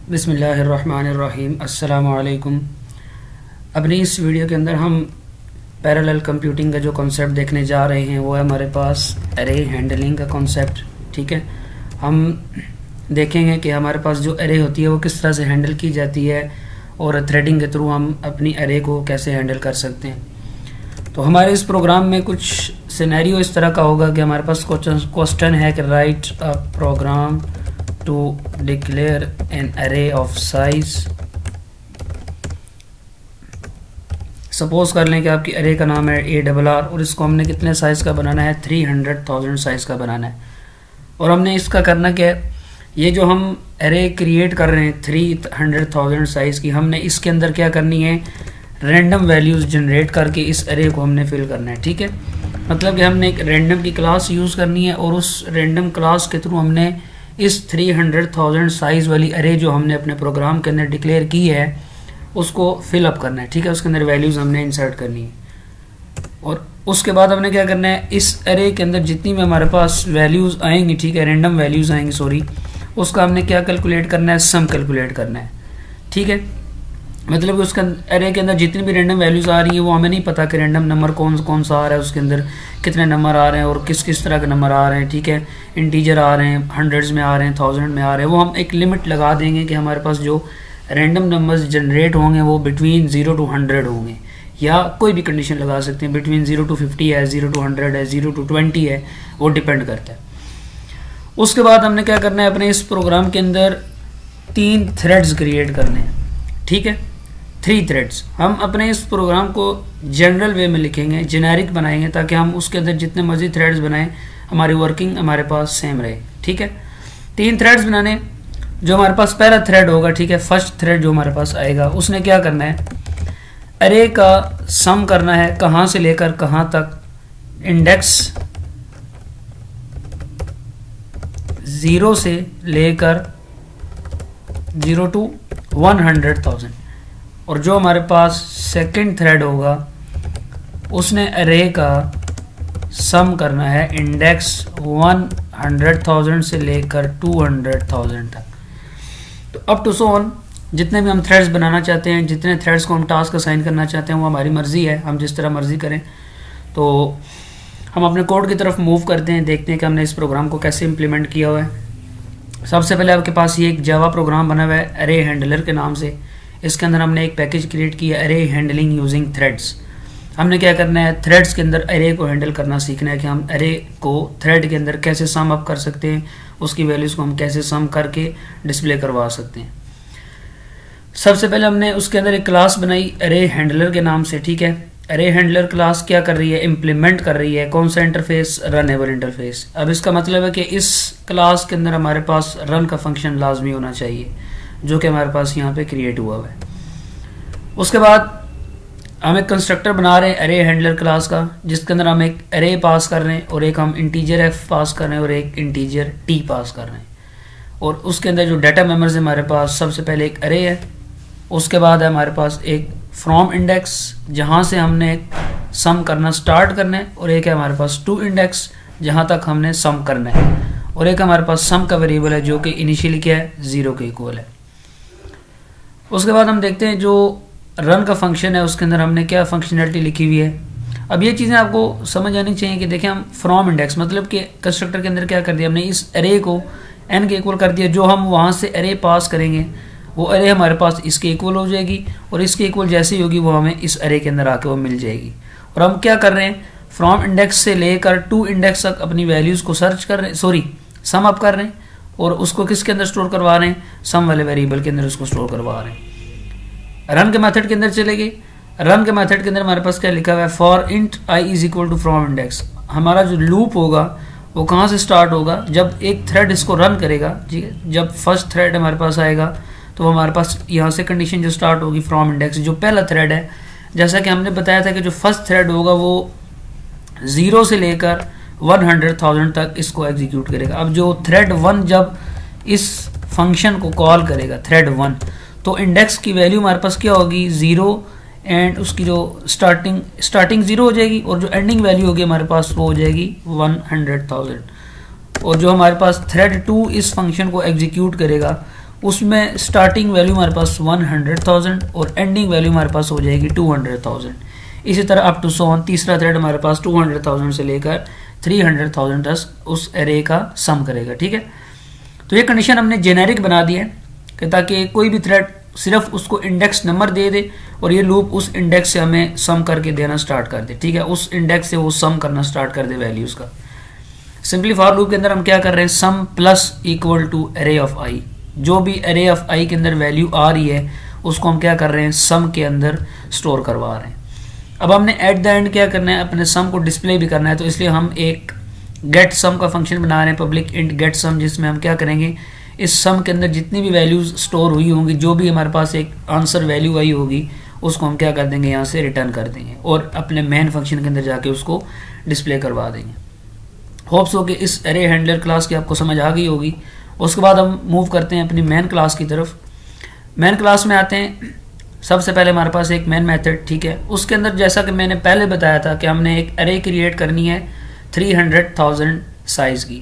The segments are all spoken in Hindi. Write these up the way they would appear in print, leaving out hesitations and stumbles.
बिस्मिल्लाहिर्रहमानिर्रहीम। अस्सलामु अलैकुम। अपनी इस वीडियो के अंदर हम पैरेलल कंप्यूटिंग का जो कॉन्सेप्ट देखने जा रहे हैं वो है हमारे पास एरे हैंडलिंग का कॉन्सेप्ट। ठीक है, हम देखेंगे कि हमारे पास जो एरे होती है वो किस तरह से हैंडल की जाती है और थ्रेडिंग के थ्रू हम अपनी एरे को कैसे हैंडल कर सकते हैं। तो हमारे इस प्रोग्राम में कुछ सिनेरियो इस तरह का होगा कि हमारे पास क्वेश्चन है कि write a program to declare an array of size। Suppose कर लें कि आपकी array का नाम है ARR और इसको हमने कितने साइज का बनाना है, 300,000 साइज का बनाना है। और हमने इसका करना क्या है, ये जो हम array क्रिएट कर रहे हैं 300,000 साइज की, हमने इसके अंदर क्या करनी है, रैंडम वैल्यूज जनरेट करके इस array को हमने फिल करना है। ठीक है, मतलब कि हमने एक रैंडम की क्लास यूज करनी है और उस रैंडम क्लास के थ्रू हमने इस 300,000 साइज वाली अरे जो हमने अपने प्रोग्राम के अंदर डिक्लेयर की है उसको फिल अप करना है। ठीक है, उसके अंदर वैल्यूज हमने इंसर्ट करनी है और उसके बाद हमने क्या करना है, इस अरे के अंदर जितनी भी हमारे पास वैल्यूज आएंगी, ठीक है, रैंडम वैल्यूज आएंगी सॉरी, उसका हमने क्या कैलकुलेट करना है, सम कैलकुलेट करना है। ठीक है, मतलब कि उसका एरे के अंदर जितनी भी रैंडम वैल्यूज आ रही है वो हमें नहीं पता कि रैंडम नंबर कौन कौन सा आ रहा है, उसके अंदर कितने नंबर आ रहे हैं और किस किस तरह के नंबर आ रहे हैं। ठीक है, इंटीजर आ रहे हैं, हंड्रेड्स में आ रहे हैं, 1000 में आ रहे हैं, वो हम एक लिमिट लगा देंगे कि हमारे पास जो रैंडम नंबर्स जनरेट होंगे वो बिटवीन 0 to 100 होंगे, या कोई भी कंडीशन लगा सकते हैं, बिटवीन 0 to 50 है, 0 to 100 है, 0 to 20 है, वो डिपेंड करता है। उसके बाद हमने क्या करना है, अपने इस प्रोग्राम के अंदर 3 थ्रेड्स क्रिएट करने हैं। ठीक है, 3 थ्रेड्स हम अपने इस प्रोग्राम को जनरल वे में लिखेंगे, जेनेरिक बनाएंगे, ताकि हम उसके अंदर जितने मर्जी थ्रेड्स बनाएं हमारी वर्किंग हमारे पास सेम रहे। ठीक है, 3 थ्रेड्स बनाने, जो हमारे पास पहला थ्रेड होगा, ठीक है, फर्स्ट थ्रेड जो हमारे पास आएगा उसने क्या करना है, अरे का सम करना है, कहाँ से लेकर कहाँ तक, इंडेक्स 0 से लेकर 0 to 100,000। और जो हमारे पास सेकंड थ्रेड होगा उसने अरे का सम करना है, इंडेक्स 100,000 से लेकर 200,000 तक। तो अप टू सो ऑन जितने भी हम थ्रेड्स बनाना चाहते हैं, जितने थ्रेड्स को हम टास्क असाइन करना चाहते हैं वो हमारी मर्जी है, हम जिस तरह मर्जी करें। तो हम अपने कोड की तरफ मूव करते हैं, देखते हैं कि हमने इस प्रोग्राम को कैसे इम्प्लीमेंट किया हुआ है। सबसे पहले आपके पास ये एक जावा प्रोग्राम बना हुआ है अरे हैंडलर के नाम से। इसके अंदर हमने एक पैकेज क्रिएट किया, अरे हैंडलिंग यूजिंग थ्रेड्स। हमने क्या करना है, थ्रेड्स के अंदर अरे को हैंडल करना सीखना है कि हम अरे को थ्रेड के अंदर कैसे सम अप कर सकते हैं, उसकी वैल्यूज को हम कैसे सम करके डिस्प्ले करवा सकते हैं। सबसे पहले हमने उसके अंदर एक क्लास बनाई अरे हैंडलर के नाम से। ठीक है, अरे हैंडलर क्लास क्या कर रही है, इम्प्लीमेंट कर रही है कौन सा इंटरफेस, रनेबल इंटरफेस। अब इसका मतलब है कि इस क्लास के अंदर हमारे पास रन का फंक्शन लाजमी होना चाहिए, जो कि हमारे पास यहाँ पे क्रिएट हुआ है। उसके बाद हम एक कंस्ट्रक्टर बना रहे हैं अरे हैंडलर क्लास का, जिसके अंदर हम एक अरे पास कर रहे हैं और एक हम इंटीजर f पास कर रहे हैं और एक इंटीजर t पास कर रहे हैं। और उसके अंदर जो डाटा मेंबर्स है हमारे पास, सबसे पहले एक अरे है, उसके बाद है हमारे पास एक फ्रॉम इंडेक्स जहाँ से हमने सम करना स्टार्ट करना है, और एक है हमारे पास टू इंडेक्स जहाँ तक हमने सम करना है, और एक हमारे पास सम का वेरिएबल है जो कि इनिशियली क्या है, 0 के इक्वल है। उसके बाद हम देखते हैं जो रन का फंक्शन है उसके अंदर हमने क्या फंक्शनैलिटी लिखी हुई है। अब ये चीज़ें आपको समझ आनी चाहिए कि देखें, हम फ्रॉम इंडेक्स मतलब कि कंस्ट्रक्टर के अंदर क्या कर दिया हमने, इस अरे को n के इक्वल कर दिया। जो हम वहाँ से अरे पास करेंगे वो अरे हमारे पास इसके इक्वल हो जाएगी, और इसके इक्वल जैसे ही होगी वो हमें इस अरे के अंदर आके वो मिल जाएगी। और हम क्या कर रहे हैं, फ्रॉम इंडेक्स से लेकर टू इंडेक्स तक अपनी वैल्यूज़ को सर्च कर रहे हैं, सॉरी सम अप कर रहे हैं, और उसको किसके अंदर स्टोर करवा रहे हैं, सम वाले वेरिएबल के अंदर उसको स्टोर करवा रहे हैं। रन के मेथड के अंदर चले गए, रन के मेथड के अंदर हमारे पास क्या लिखा हुआ है, for int i is equal to from index. हमारा जो लूप होगा वो कहाँ से स्टार्ट होगा, जब एक थ्रेड इसको रन करेगा, ठीक है, जब फर्स्ट थ्रेड हमारे पास आएगा तो हमारे पास यहाँ से कंडीशन जो स्टार्ट होगी फ्रॉम इंडेक्स, जो पहला थ्रेड है, जैसा कि हमने बताया था कि जो फर्स्ट थ्रेड होगा वो 0 से लेकर 100,000 तक इसको एग्जीक्यूट करेगा। अब जो थ्रेड 1 जब इस फंक्शन को कॉल करेगा थ्रेड 1, तो इंडेक्स की वैल्यू हमारे पास क्या होगी, 0, एंड उसकी जो स्टार्टिंग 0 हो जाएगी, और जो एंडिंग वैल्यू होगी हमारे पास वो हो जाएगी 100,000। और जो हमारे पास थ्रेड 2 इस फंक्शन को एग्जीक्यूट करेगा उसमें स्टार्टिंग वैल्यू हमारे पास 100,000 और एंडिंग वैल्यू हमारे पास हो जाएगी 200,000। इसी तरह अप टू सो ऑन तीसरा थ्रेड हमारे पास 200,000 से लेकर 300,000 तक उस एरे का सम करेगा। ठीक है, तो ये कंडीशन हमने जेनेरिक बना दी है कि ताकि कोई भी थ्रेड सिर्फ उसको इंडेक्स नंबर दे दे और ये लूप उस इंडेक्स से हमें सम करके देना स्टार्ट कर दे। ठीक है, उस इंडेक्स से वो सम करना स्टार्ट कर दे वैल्यूज का। सिंपली फॉर लूप के अंदर हम क्या कर रहे हैं, sum plus equal to array of I. जो भी एरे ऑफ आई के अंदर वैल्यू आ रही है उसको हम क्या कर रहे हैं, सम के अंदर स्टोर करवा रहे हैं। अब हमने एट द एंड क्या करना है, अपने सम को डिस्प्ले भी करना है, तो इसलिए हम एक गेट सम का फंक्शन बना रहे हैं, पब्लिक इंट गेट सम, जिसमें हम क्या करेंगे, इस सम के अंदर जितनी भी वैल्यूज स्टोर हुई होंगी, जो भी हमारे पास एक आंसर वैल्यू आई होगी उसको हम क्या कर देंगे, यहाँ से रिटर्न कर देंगे और अपने मेन फंक्शन के अंदर जाके उसको डिस्प्ले करवा देंगे। होप्स हो कि इस एरे हैंडलर क्लास की आपको समझ आ गई होगी। उसके बाद हम मूव करते हैं अपनी मेन क्लास की तरफ। मेन क्लास में आते हैं, सबसे पहले हमारे पास एक मेन मेथड। ठीक है, उसके अंदर जैसा कि मैंने पहले बताया था कि हमने एक एरे क्रिएट करनी है 300,000 साइज की।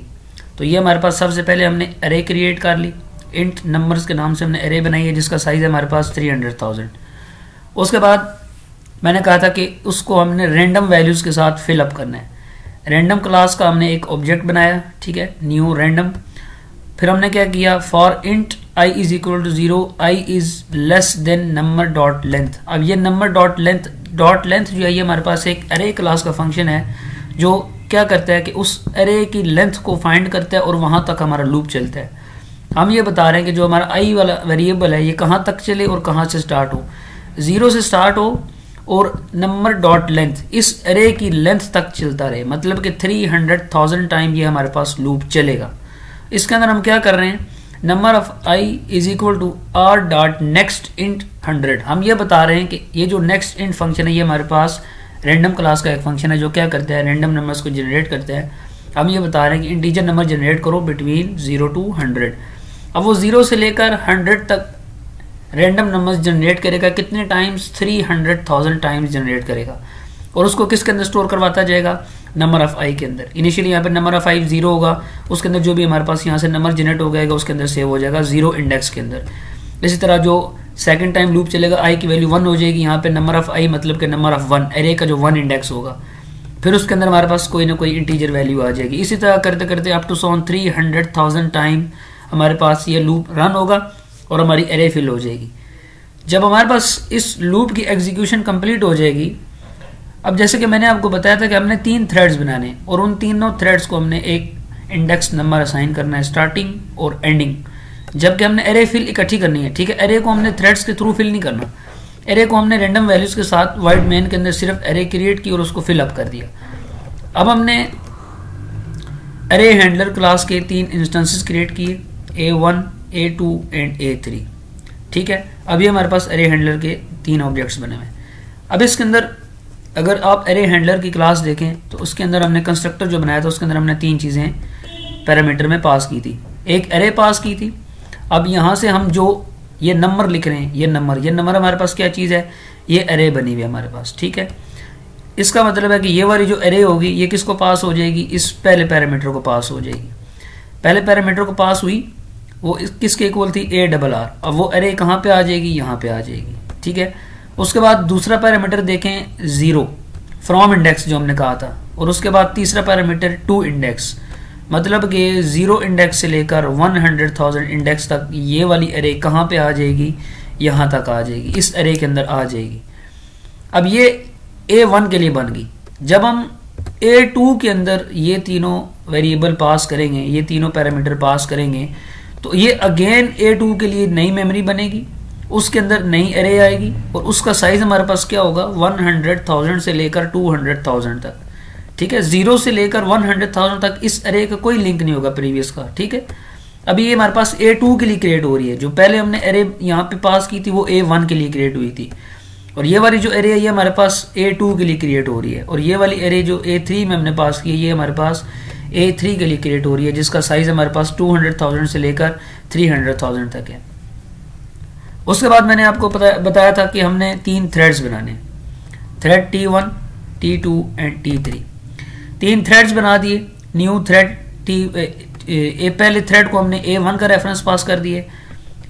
तो ये हमारे पास सबसे पहले हमने एरे क्रिएट कर ली, इंट नंबर्स के नाम से हमने एरे बनाई है जिसका साइज है हमारे पास 300,000। उसके बाद मैंने कहा था कि उसको हमने रैंडम वैल्यूज के साथ फिलअप करना है। रैंडम क्लास का हमने एक ऑब्जेक्ट बनाया, ठीक है, न्यू रैंडम। फिर हमने क्या किया, for int i is equal to 0, i is less than number dot length. अब ये नंबर डॉट लेंथ जो है ये हमारे पास एक एरे क्लास का फंक्शन है जो क्या करता है कि उस एरे की लेंथ को फाइंड करता है और वहां तक हमारा लूप चलता है। हम ये बता रहे हैं कि जो हमारा i वाला वेरिएबल है ये कहाँ तक चले और कहाँ से स्टार्ट हो, 0 से स्टार्ट हो और नंबर डॉट लेंथ इस एरे की लेंथ तक चलता रहे, मतलब कि 300,000 टाइम ये हमारे पास लूप चलेगा। इसके अंदर हम क्या कर रहे हैं, number of i is equal to r dot next int 100। हम ये बता रहे हैं कि ये जो नेक्स्ट इंट फंक्शन है ये हमारे पास रैंडम क्लास का एक फंक्शन है जो क्या करता है, रैंडम नंबर्स को जनरेट करता है। हम ये बता रहे हैं कि इंटीजर नंबर जनरेट करो बिटवीन 0 to 100। अब वो 0 से लेकर 100 तक रैंडम नंबर्स जनरेट करेगा, कितने टाइम्स, 300,000 टाइम्स जनरेट करेगा और उसको किसके अंदर स्टोर करवाता जाएगा, नंबर ऑफ आई के अंदर। इनिशियली यहाँ पर नंबर ऑफ आई 0 होगा, उसके अंदर जो भी हमारे पास यहाँ से नंबर जनरेट हो जाएगा उसके अंदर सेव हो जाएगा 0 इंडेक्स के अंदर। इसी तरह जो सेकंड टाइम लूप चलेगा आई की वैल्यू 1 हो जाएगी, यहाँ पे नंबर ऑफ आई मतलब कि नंबर ऑफ 1, एरे का जो 1 इंडेक्स होगा, फिर उसके अंदर हमारे पास कोई ना कोई इंटीजर वैल्यू आ जाएगी। इसी तरह करते करते अप टू 300,000 टाइम हमारे पास ये लूप रन होगा और हमारी एरे फिल हो जाएगी। जब हमारे पास इस लूप की एग्जीक्यूशन कंप्लीट हो जाएगी, अब जैसे कि मैंने आपको बताया था कि हमने 3 थ्रेड्स बनाने और उन तीनों थ्रेड्स को हमने एक इंडेक्स नंबर असाइन करना है, स्टार्टिंग और एंडिंग, जबकि हमने एरे फिल इकट्ठी करनी है। ठीक है, एरे को हमने थ्रेड्स के थ्रू फिल नहीं करना, एरे को हमने रैंडम वैल्यूज के साथ वाइड मेन के अंदर सिर्फ एरे क्रिएट की और उसको फिल अप कर दिया। अब हमने एरे हैंडलर क्लास के 3 इंस्टेंसेस क्रिएट किए, A1, A2 एंड A3। ठीक है, अभी हमारे पास एरे हैंडलर के 3 ऑब्जेक्ट्स बने हुए हैं। अब इसके अंदर अगर आप एरे हैंडलर की क्लास देखें तो उसके अंदर हमने कंस्ट्रक्टर जो बनाया था उसके अंदर हमने 3 चीज़ें पैरामीटर में पास की थी। एक एरे पास की थी। अब यहाँ से हम जो ये नंबर लिख रहे हैं, ये नंबर हमारे पास क्या चीज़ है, ये एरे बनी हुई है हमारे पास। ठीक है, इसका मतलब है कि ये वाली जो एरे होगी ये किसको पास हो जाएगी, इस पहले पैरामीटर को पास हो जाएगी। पहले पैरामीटर को पास हुई, वो किसके इक्वल थी, ARR। अब वो एरे कहाँ पे आ जाएगी, यहाँ पे आ जाएगी। ठीक है, उसके बाद दूसरा पैरामीटर देखें 0 फ्रॉम इंडेक्स जो हमने कहा था, और उसके बाद तीसरा पैरामीटर टू इंडेक्स, मतलब कि 0 इंडेक्स से लेकर 100,000 इंडेक्स तक ये वाली एरे कहाँ पे आ जाएगी, यहाँ तक आ जाएगी, इस एरे के अंदर आ जाएगी। अब ये A1 के लिए बन गई। जब हम A2 के अंदर ये तीनों वेरिएबल पास करेंगे, ये तीनों पैरामीटर पास करेंगे, तो ये अगेन A2 के लिए नई मेमोरी बनेगी, उसके अंदर नई एरे आएगी और उसका साइज हमारे पास क्या होगा, 100,000 से लेकर 200,000 तक। ठीक है, 0 से लेकर 100,000 तक इस एरे का कोई लिंक नहीं होगा प्रीवियस का। ठीक है, अभी ये हमारे पास A2 के लिए क्रिएट हो रही है। जो पहले हमने एरे यहाँ पे पास की थी वो A1 के लिए क्रिएट हुई थी, और ये वाली जो एरे है ये हमारे पास A2 के लिए क्रिएट हो रही है, और ये वाली एरे जो A3 में हमने पास की है ये हमारे पास A3 के लिए क्रिएट हो रही है, जिसका साइज हमारे पास 200,000 से लेकर 300,000 तक है। उसके बाद मैंने आपको बताया था कि हमने 3 थ्रेड्स बनाने, thread T1, T2 and T3। 3 threads बना दिए। न्यू थ्रेड पहले थ्रेड को हमने A1 का रेफरेंस पास कर दिए,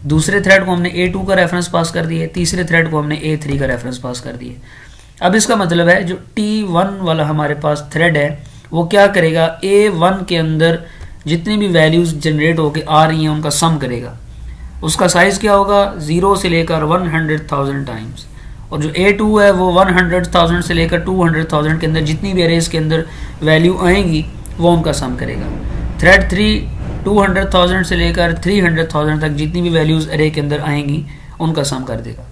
दूसरे थ्रेड को हमने A2 का रेफरेंस पास कर दिया, तीसरे थ्रेड को हमने A3 का रेफरेंस पास कर दिया। अब इसका मतलब है जो T1 वाला हमारे पास थ्रेड है वो क्या करेगा, A1 के अंदर जितनी भी वैल्यूज जनरेट होके आ रही हैं उनका सम करेगा। उसका साइज क्या होगा, 0 से लेकर 100,000 टाइम्स, और जो A2 है वो 100,000 से लेकर 200,000 के अंदर जितनी भी अरेज के अंदर वैल्यू आएंगी वो उनका सम करेगा। थ्रेड 3 200,000 से लेकर 300,000 तक जितनी भी वैल्यूज अरे के अंदर आएंगी उनका सम कर देगा।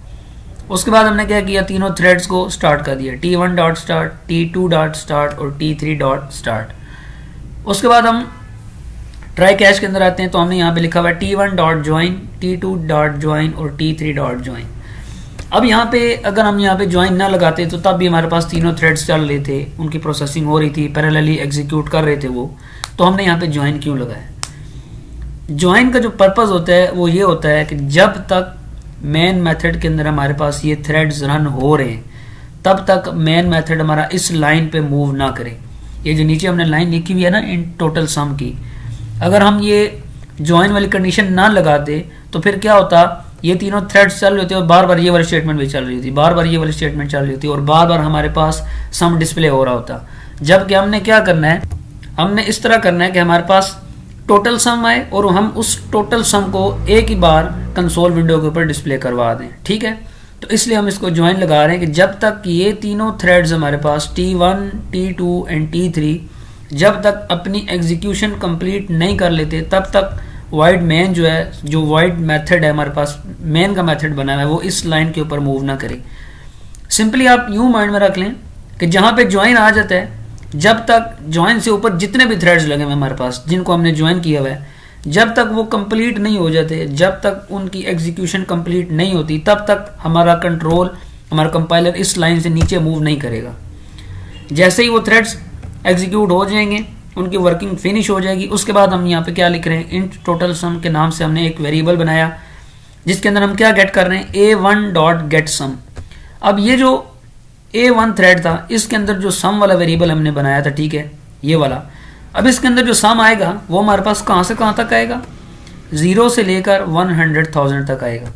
उसके बाद हमने क्या किया, तीनों थ्रेड्स को स्टार्ट कर दिया, T1 dot start, T2 dot start और T3 डॉट स्टार्ट। उसके बाद हम ट्राई कैश के अंदर आते हैं, तो हमने यहाँ पे लिखा हुआ है T1 dot join, T2 dot join और T3 डॉट ज्वाइन। अब यहाँ पे अगर हम यहाँ पे ज्वाइन ना लगाते तो तब भी हमारे पास तीनों थ्रेड्स चल रहे थे, उनकी प्रोसेसिंग हो रही थी, पैरेलली एग्जीक्यूट कर रहे थे वो, तो हमने यहाँ पे ज्वाइन क्यों लगाया। ज्वाइन का जो पर्पस होता है वो ये होता है कि जब तक मेन मेथड के अंदर हमारे पास ये थ्रेड्स रन हो रहे हैं तब तक मेन मेथड हमारा इस लाइन पे मूव ना करे। ये जो नीचे हमने लाइन लिखी हुई है ना इन टोटल सम की, अगर हम ये ज्वाइन वाली कंडीशन ना लगाते तो फिर क्या होता, ये तीनों थ्रेड्स चल रहे होते और बार बार ये वाली स्टेटमेंट भी चल रही थी, बार बार ये वाली स्टेटमेंट चल रही होती और बार बार हमारे पास सम डिस्प्ले हो रहा होता। जबकि हमने क्या करना है, हमने इस तरह करना है कि हमारे पास टोटल सम आए और हम उस टोटल सम को एक ही बार कंसोल विंडो के ऊपर डिस्प्ले करवा दें। ठीक है, तो इसलिए हम इसको ज्वाइन लगा रहे हैं कि जब तक ये तीनों थ्रेड्स हमारे पास T1, T2 एंड T3 जब तक अपनी एग्जीक्यूशन कंप्लीट नहीं कर लेते तब तक वाइड मेन जो है, जो वाइड मेथड है हमारे पास मेन का मेथड बना हुआ है, वो इस लाइन के ऊपर मूव ना करे। सिंपली आप यूं माइंड में रख लें कि जहां पे ज्वाइन आ जाता है, जब तक ज्वाइन से ऊपर जितने भी थ्रेड्स लगे हुए हमारे पास जिनको हमने ज्वाइन किया हुआ है, जब तक वो कंप्लीट नहीं हो जाते, जब तक उनकी एग्जीक्यूशन कंप्लीट नहीं होती, तब तक हमारा कंट्रोल, हमारा कंपाइलर इस लाइन से नीचे मूव नहीं करेगा। जैसे ही वो थ्रेड्स एग्जीक्यूट हो जाएंगे, उनकी वर्किंग फिनिश हो जाएगी, उसके बाद हम यहाँ पे क्या लिख रहे हैं, इंट टोटल सम के नाम से हमने एक वेरिएबल बनाया जिसके अंदर हम क्या गेट कर रहे हैं, A1 डॉट गेट सम। अब ये जो A1 थ्रेड था इसके अंदर जो सम वाला वेरिएबल हमने बनाया था, ठीक है, ये वाला, अब इसके अंदर जो सम आएगा वो हमारे पास कहाँ से कहाँ तक आएगा, 0 से लेकर 100,000 तक आएगा।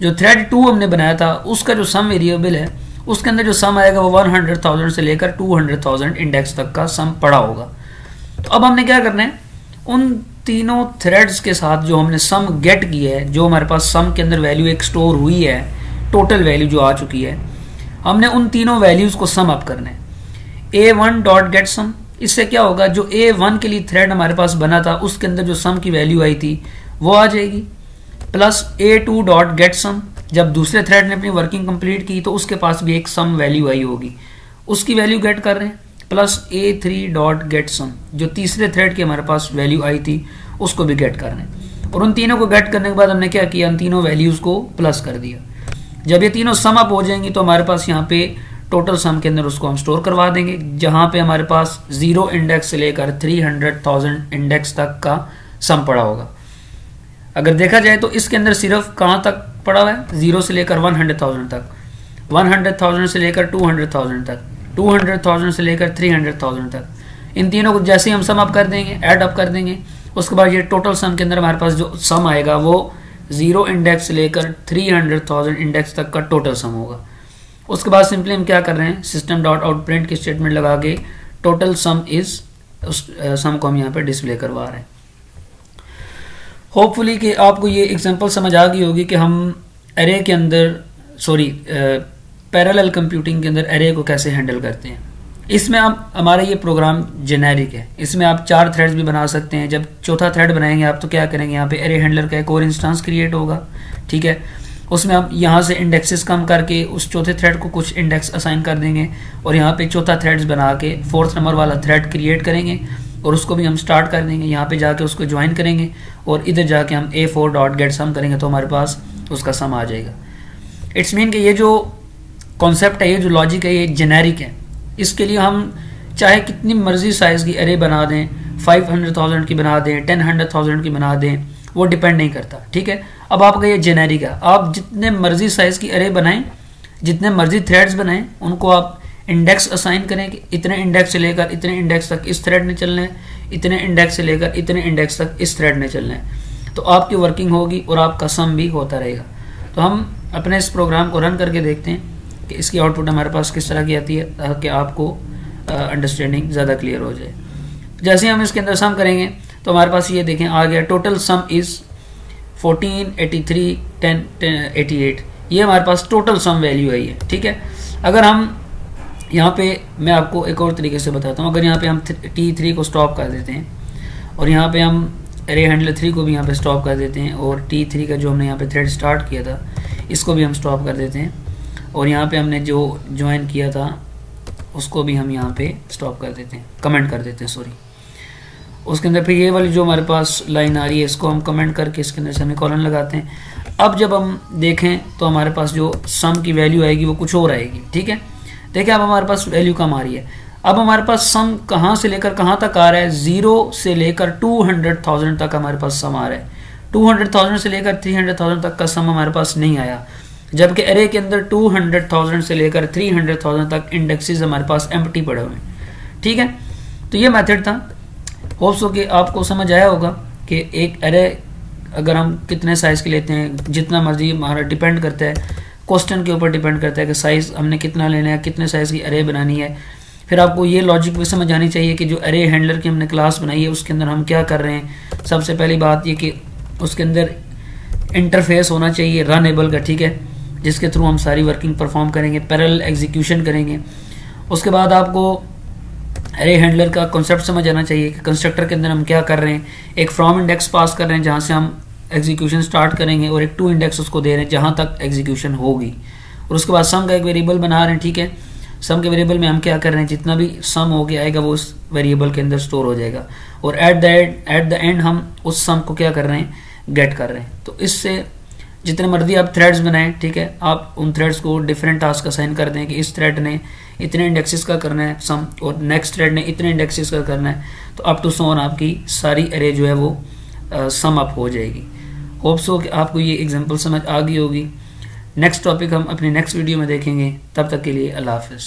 जो थ्रेड 2 हमने बनाया था उसका जो सम वेरिएबल है उसके अंदर जो सम आएगा वो 100,000 से लेकर 200,000 इंडेक्स तक का सम पड़ा होगा। तो अब हमने क्या करना है, उन तीनों थ्रेड्स के साथ जो हमने सम गेट किया है, जो हमारे पास सम के अंदर वैल्यू एक स्टोर हुई है, टोटल वैल्यू जो आ चुकी है, हमने उन तीनों वैल्यूज को सम अप करना है। A1 डॉट गेट सम, इससे क्या होगा, जो A1 के लिए थ्रेड हमारे पास बना था उसके अंदर जो सम की वैल्यू आई थी वो आ जाएगी, plus A2 dot get some, जब दूसरे थ्रेड ने अपनी वर्किंग कंप्लीट की तो उसके पास भी एक सम वैल्यू आई होगी, उसकी वैल्यू गेट कर रहे हैं, plus A3 dot get some, जो तीसरे थ्रेड की हमारे पास वैल्यू आई थी उसको भी गेट कर रहे हैं। और उन तीनों को गेट करने के बाद हमने क्या किया, उन तीनों वैल्यूज को प्लस कर दिया। जब ये तीनों सम अप हो जाएंगी तो हमारे पास यहाँ पे टोटल सम के अंदर उसको हम स्टोर करवा देंगे, जहां पे हमारे पास 0 इंडेक्स से लेकर 300,000 इंडेक्स तक का सम पड़ा होगा। अगर देखा जाए तो इसके अंदर सिर्फ कहां तक पड़ा हुआ है, 0 से लेकर 100,000 तक, 100,000 से लेकर 200,000 तक, 200,000 से लेकर 300,000 तक। इन तीनों को जैसे ही हम सम अप कर देंगे, ऐड अप कर देंगे, उसके बाद ये टोटल सम के अंदर हमारे पास जो सम आएगा वो 0 इंडेक्स से लेकर 300,000 इंडेक्स तक का टोटल सम होगा। उसके बाद सिंपली हम क्या कर रहे हैं, सिस्टम डॉट आउट प्रिंट की स्टेटमेंट लगा के टोटल सम इज, उस सम को हम यहाँ पे डिस्प्ले करवा रहे हैं। होपफुली कि आपको ये एग्जांपल समझ आ गई होगी कि हम एरे के अंदर, पैरेलल कंप्यूटिंग के अंदर एरे को कैसे हैंडल करते हैं। इसमें आप, हमारा ये प्रोग्राम जेनेरिक है, इसमें आप 4 थ्रेड्स भी बना सकते हैं। जब चौथा थ्रेड बनाएंगे आप तो क्या करेंगे, यहाँ पे एरे हैंडलर का एक और इंस्टेंस क्रिएट होगा, ठीक है, उसमें आप यहाँ से इंडेक्सेस कम करके उस चौथे थ्रेड को कुछ इंडेक्स असाइन कर देंगे और यहाँ पे चौथा थ्रेड्स बना के 4th नंबर वाला थ्रेड क्रिएट करेंगे और उसको भी हम स्टार्ट कर देंगे, यहाँ पे जाके उसको ज्वाइन करेंगे और इधर जाके हम A4 डॉट गेट सम करेंगे तो हमारे पास उसका सम आ जाएगा। इट्स मीन कि ये जो कॉन्सेप्ट है, ये जो लॉजिक है, ये जेनेरिक है। इसके लिए हम चाहे कितनी मर्जी साइज की एरे बना दें, 500,000 की बना दें, 10,000 की बना दें, वो डिपेंड नहीं करता, ठीक है। अब आपका ये जेनेरिक है, आप जितने मर्जी साइज की एरे बनाएं, जितने मर्जी थ्रेड्स बनाएं, उनको आप इंडेक्स असाइन करें कि इतने इंडेक्स से लेकर इतने इंडेक्स तक इस थ्रेड ने चलना है, इतने इंडेक्स से लेकर इतने इंडेक्स तक इस थ्रेड ने चलना है। तो आपकी वर्किंग होगी और आपका सम भी होता रहेगा। तो हम अपने इस प्रोग्राम को रन करके देखते हैं कि इसकी आउटपुट हमारे पास किस तरह की आती है, ताकि आपको अंडरस्टैंडिंग ज़्यादा क्लियर हो जाए। जैसे हम इसके अंदर सम करेंगे तो हमारे पास ये देखें आ गया, टोटल सम इज़ 14, 83, 10, 88, ये हमारे पास टोटल सम वैल्यू आई है। ठीक है, अगर हम यहाँ पे, मैं आपको एक और तरीके से बताता हूँ, अगर यहाँ पे हम T3 को स्टॉप कर देते हैं और यहाँ पे हम अरे हैंडलर 3 को भी यहाँ पे स्टॉप कर देते हैं और T3 का जो हमने यहाँ पे थ्रेड स्टार्ट किया था इसको भी हम स्टॉप कर देते हैं और यहाँ पे हमने जो ज्वाइन किया था उसको भी हम यहाँ पे स्टॉप कर देते हैं, कमेंट कर देते हैं, सॉरी। उसके अंदर फिर ये वाली जो हमारे पास लाइन आ रही है इसको हम कमेंट करके इसके अंदर से हमें कॉलन लगाते हैं। अब जब हम देखें तो हमारे पास जो सम की वैल्यू आएगी वो कुछ और आएगी। ठीक है, देखिए अब हमारे पास वैल्यू कम आ रही है। अब हमारे पास सम कहाँ से लेकर कहाँ तक आ रहा है, 0 से लेकर 200,000 तक हमारे पास सम आ रहा है। 200,000 से लेकर 300,000 तक का सम हमारे पास नहीं आया, जबकि अरे के अंदर 200,000 से लेकर 300,000 तक इंडेक्सेस हमारे पास एम्प्टी पड़े हुए हैं। ठीक है, तो ये मेथड था। होप सो कि आपको समझ आया होगा कि एक अरे अगर हम कितने साइज़ के लेते हैं, जितना मर्जी हमारा डिपेंड करता है, क्वेश्चन के ऊपर डिपेंड करता है कि साइज़ हमने कितना लेना है, कितने साइज़ की अरे बनानी है। फिर आपको ये लॉजिक भी समझ आनी चाहिए कि जो अरे हैंडलर की हमने क्लास बनाई है उसके अंदर हम क्या कर रहे हैं। सबसे पहली बात ये कि उसके अंदर इंटरफेस होना चाहिए रनेबल का, ठीक है, जिसके थ्रू हम सारी वर्किंग परफॉर्म करेंगे, पैरेलल एग्जीक्यूशन करेंगे। उसके बाद आपको अरे हैंडलर का कॉन्सेप्ट समझ आना चाहिए कि कंस्ट्रक्टर के अंदर हम क्या कर रहे हैं। एक फ्रॉम इंडेक्स पास कर रहे हैं जहाँ से हम एग्जीक्यूशन स्टार्ट करेंगे और एक टू इंडेक्स उसको दे रहे हैं जहाँ तक एग्जीक्यूशन होगी। और उसके बाद सम का एक वेरिएबल बना रहे हैं। ठीक है, सम के वेरिएबल में हम क्या कर रहे हैं, जितना भी सम हो गया आएगा वो उस वेरिएबल के अंदर स्टोर हो जाएगा और एट द एंड हम उस सम को क्या कर रहे हैं, गेट कर रहे हैं। तो इससे जितने मर्जी आप थ्रेड्स बनाएं, ठीक है, आप उन थ्रेड्स को डिफरेंट टास्क असाइन कर दें कि इस थ्रेड ने इतने इंडेक्सेस का करना है सम और नेक्स्ट थ्रेड ने इतने इंडेक्सेस का करना है, तो अप टू सो ऑन आपकी सारी अरे जो है वो सम अप हो जाएगी। होप सो कि आपको ये एग्जांपल समझ आ गई होगी। नेक्स्ट टॉपिक हम अपने नेक्स्ट वीडियो में देखेंगे। तब तक के लिए अल्लाह हाफ़िज़।